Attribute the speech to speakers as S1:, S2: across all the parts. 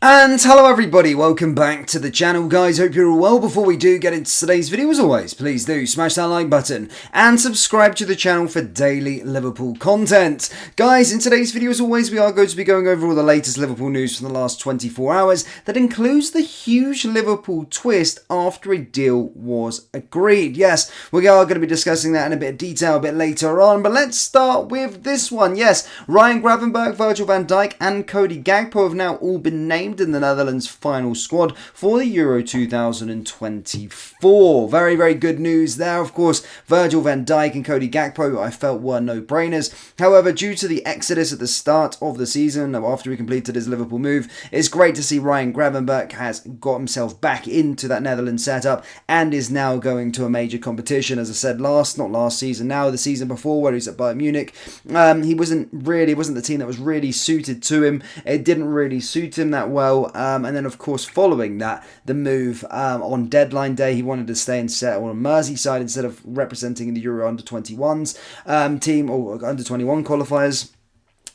S1: And hello everybody, welcome back to the channel guys, hope you're all well. Before we do get into today's video, as always, please do smash that like button and subscribe to the channel for daily Liverpool content. Guys, in today's video as always, we are going to be going over all the latest Liverpool news from the last 24 hours. That includes the huge Liverpool twist after a deal was agreed. Yes, we are going to be discussing that in a bit of detail a bit later on, but let's start with this one. Yes, Ryan Gravenberch, Virgil van Dijk and Cody Gakpo have now all been named in the Netherlands final squad for the Euro 2024. Very, very good news there. Of course, Virgil van Dijk and Cody Gakpo I felt were no-brainers. However, due to the exodus at the start of the season, after he completed his Liverpool move, it's great to see Ryan Gravenberch has got himself back into that Netherlands setup and is now going to a major competition. As I said not last season, now the season before where he was at Bayern Munich, it wasn't the team that was really suited to him. It didn't really suit him that well. And then, of course, following that, the move on deadline day, he wanted to stay and settle on Merseyside instead of representing the Euro under-21s team or under-21 qualifiers.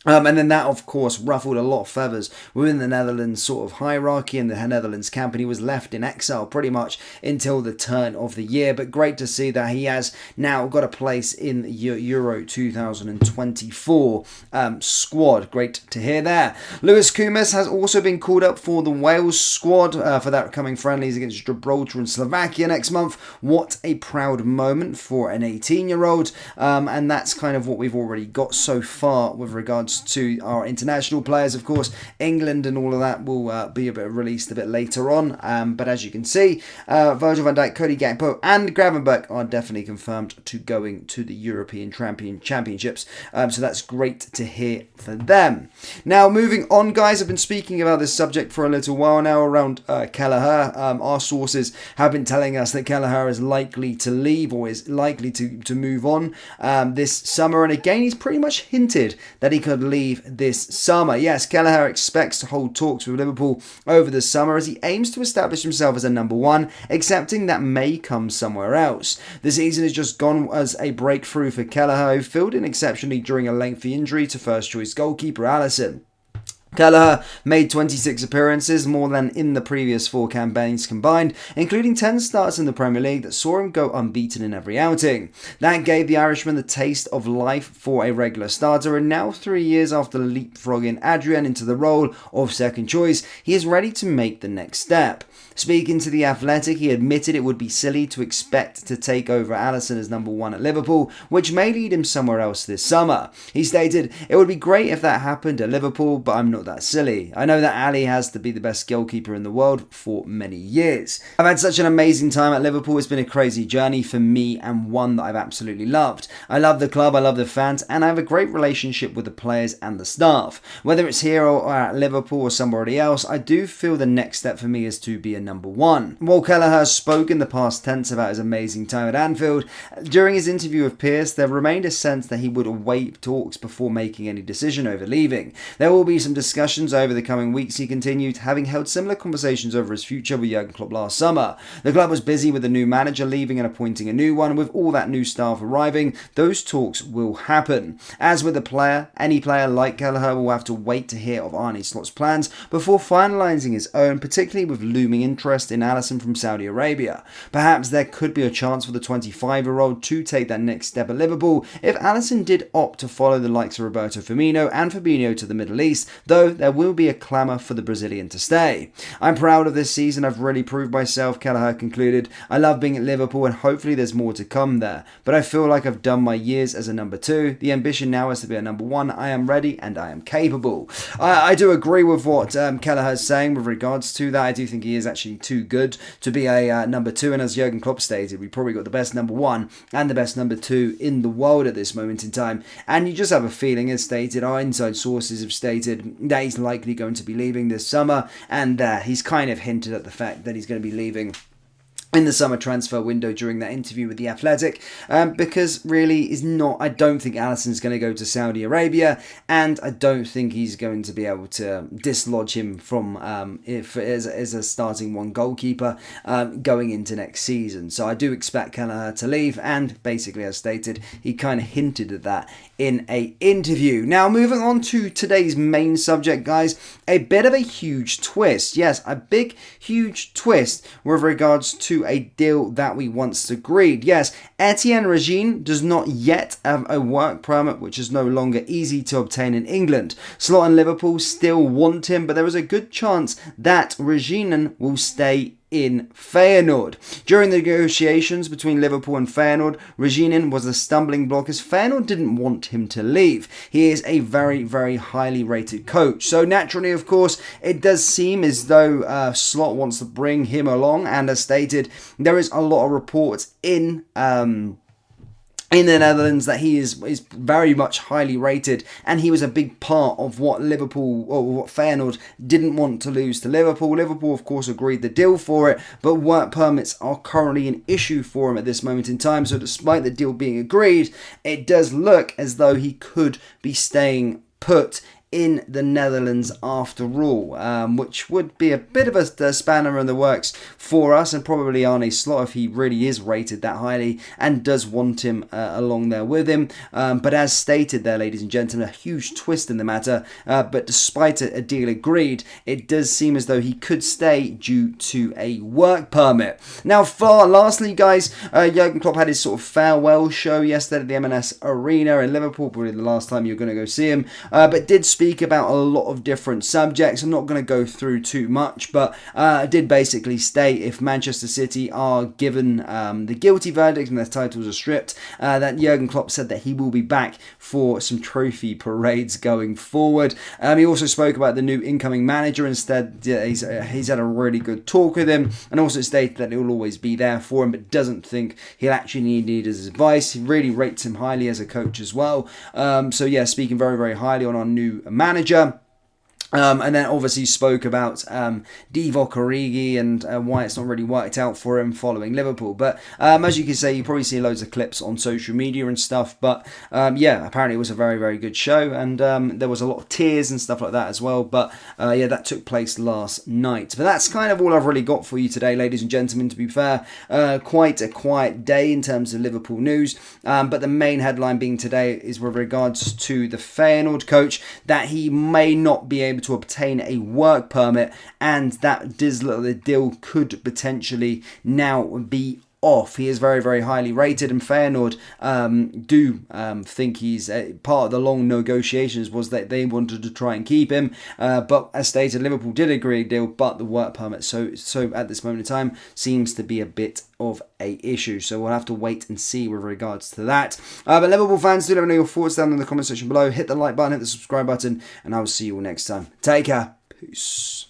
S1: And then that, of course, ruffled a lot of feathers within the Netherlands sort of hierarchy in the Netherlands camp, and he was left in exile pretty much until the turn of the year. But great to see that he has now got a place in the Euro 2024 squad. Great to hear there. Lewis Kumas has also been called up for the Wales squad for that coming friendlies against Gibraltar and Slovakia next month. What a proud moment for an 18-year-old. And that's kind of what we've already got so far with regards to our international players. Of course, England and all of that will be released a bit later on. But as you can see, Virgil van Dijk, Cody Gakpo and Gravenberch are definitely confirmed to going to the European Championships. So that's great to hear for them. Now, moving on, guys, I've been speaking about this subject for a little while now around Kelleher. Our sources have been telling us that Kelleher is likely to leave or is likely to move on this summer. And again, he's pretty much hinted that he could leave this summer. Yes, Kelleher expects to hold talks with Liverpool over the summer as he aims to establish himself as a number one, accepting that may come somewhere else. The season has just gone as a breakthrough for Kelleher, who filled in exceptionally during a lengthy injury to first-choice goalkeeper Alisson. Kelleher made 26 appearances, more than in the previous 4 campaigns combined, including 10 starts in the Premier League that saw him go unbeaten in every outing. That gave the Irishman the taste of life for a regular starter, and now 3 years after leapfrogging Adrian into the role of second choice, he is ready to make the next step. Speaking to The Athletic, he admitted it would be silly to expect to take over Alisson as number one at Liverpool, which may lead him somewhere else this summer. He stated, "It would be great if that happened at Liverpool, but I'm not that silly. I know that Ali has to be the best goalkeeper in the world for many years. I've had such an amazing time at Liverpool. It's been a crazy journey for me and one that I've absolutely loved. I love the club, I love the fans, and I have a great relationship with the players and the staff. Whether it's here or at Liverpool or somebody else, I do feel the next step for me is to be a number one." While Kelleher spoke in the past tense about his amazing time at Anfield, during his interview with Pearce, there remained a sense that he would await talks before making any decision over leaving. There will be some discussions over the coming weeks, he continued, having held similar conversations over his future with Jurgen Klopp last summer. The club was busy with the new manager leaving and appointing a new one. With all that new staff arriving, those talks will happen. As with the player, any player like Kelleher will have to wait to hear of Arne Slot's plans before finalising his own, particularly with looming interest in Alisson from Saudi Arabia. Perhaps there could be a chance for the 25-year-old to take that next step at Liverpool if Alisson did opt to follow the likes of Roberto Firmino and Fabinho to the Middle East, though there will be a clamour for the Brazilian to stay. "I'm proud of this season. I've really proved myself," Kelleher concluded. "I love being at Liverpool and hopefully there's more to come there. But I feel like I've done my years as a number two. The ambition now is to be a number one. I am ready and I am capable." I do agree with what Kelleher is saying with regards to that. I do think he is actually too good to be a number two, and as Jurgen Klopp stated, we probably got the best number one and the best number two in the world at this moment in time. And you just have a feeling, as stated, our inside sources have stated that he's likely going to be leaving this summer, and he's kind of hinted at the fact that he's going to be leaving in the summer transfer window during that interview with The Athletic, because really I don't think Alisson's going to go to Saudi Arabia, and I don't think he's going to be able to dislodge him from as a starting one goalkeeper going into next season. So I do expect Kelleher to leave, and basically, as stated, he kind of hinted at that in a interview. Now, moving on to today's main subject, guys, a bit of a huge twist. Yes, a big, huge twist with regards to a deal that we once agreed. Yes, Etienne Regine does not yet have a work permit, which is no longer easy to obtain in England. Slot and Liverpool still want him, but there is a good chance that Regine will stay in Feyenoord. During the negotiations between Liverpool and Feyenoord, Regine was a stumbling block as Feyenoord didn't want him to leave. He is a very, very highly rated coach. So naturally, of course, it does seem as though Slot wants to bring him along, and as stated, there is a lot of reports in the Netherlands that he is very much highly rated, and he was a big part of what Liverpool, or what Feyenoord didn't want to lose to Liverpool. Liverpool, of course, agreed the deal for it, but work permits are currently an issue for him at this moment in time. So despite the deal being agreed, it does look as though he could be staying put in the Netherlands after all, which would be a bit of a spanner in the works for us, and probably Arne Slot if he really is rated that highly and does want him along there with him. But as stated there, ladies and gentlemen, a huge twist in the matter, but despite a deal agreed, it does seem as though he could stay due to a work permit. Now, lastly, guys, Jurgen Klopp had his sort of farewell show yesterday at the M&S Arena in Liverpool, probably the last time you're going to go see him, but did speak about a lot of different subjects. I'm not going to go through too much, but did basically state if Manchester City are given the guilty verdict and their titles are stripped, that Jurgen Klopp said that he will be back for some trophy parades going forward. He also spoke about the new incoming manager. Instead, he's had a really good talk with him, and also stated that it will always be there for him, but doesn't think he'll actually need his advice. He really rates him highly as a coach as well. So yeah, speaking very, very highly on our new manager. And then obviously spoke about Divock Origi and why it's not really worked out for him following Liverpool. But as you can say, you probably see loads of clips on social media and stuff. But yeah, apparently it was a very, very good show. And there was a lot of tears and stuff like that as well. But yeah, that took place last night. But that's kind of all I've really got for you today, ladies and gentlemen, to be fair. Quite a quiet day in terms of Liverpool news. But the main headline being today is with regards to the Feyenoord coach, that he may not be able to obtain a work permit, and that the deal could potentially now be off. He is very, very highly rated, and Feyenoord do think he's part of the long negotiations was that they wanted to try and keep him, but as stated, Liverpool did agree a deal, but the work permit so at this moment in time seems to be a bit of a issue, so we'll have to wait and see with regards to that. But Liverpool fans, do let me know your thoughts down in the comment section below. Hit the like button, hit the subscribe button, and I will see you all next time. Take care. Peace.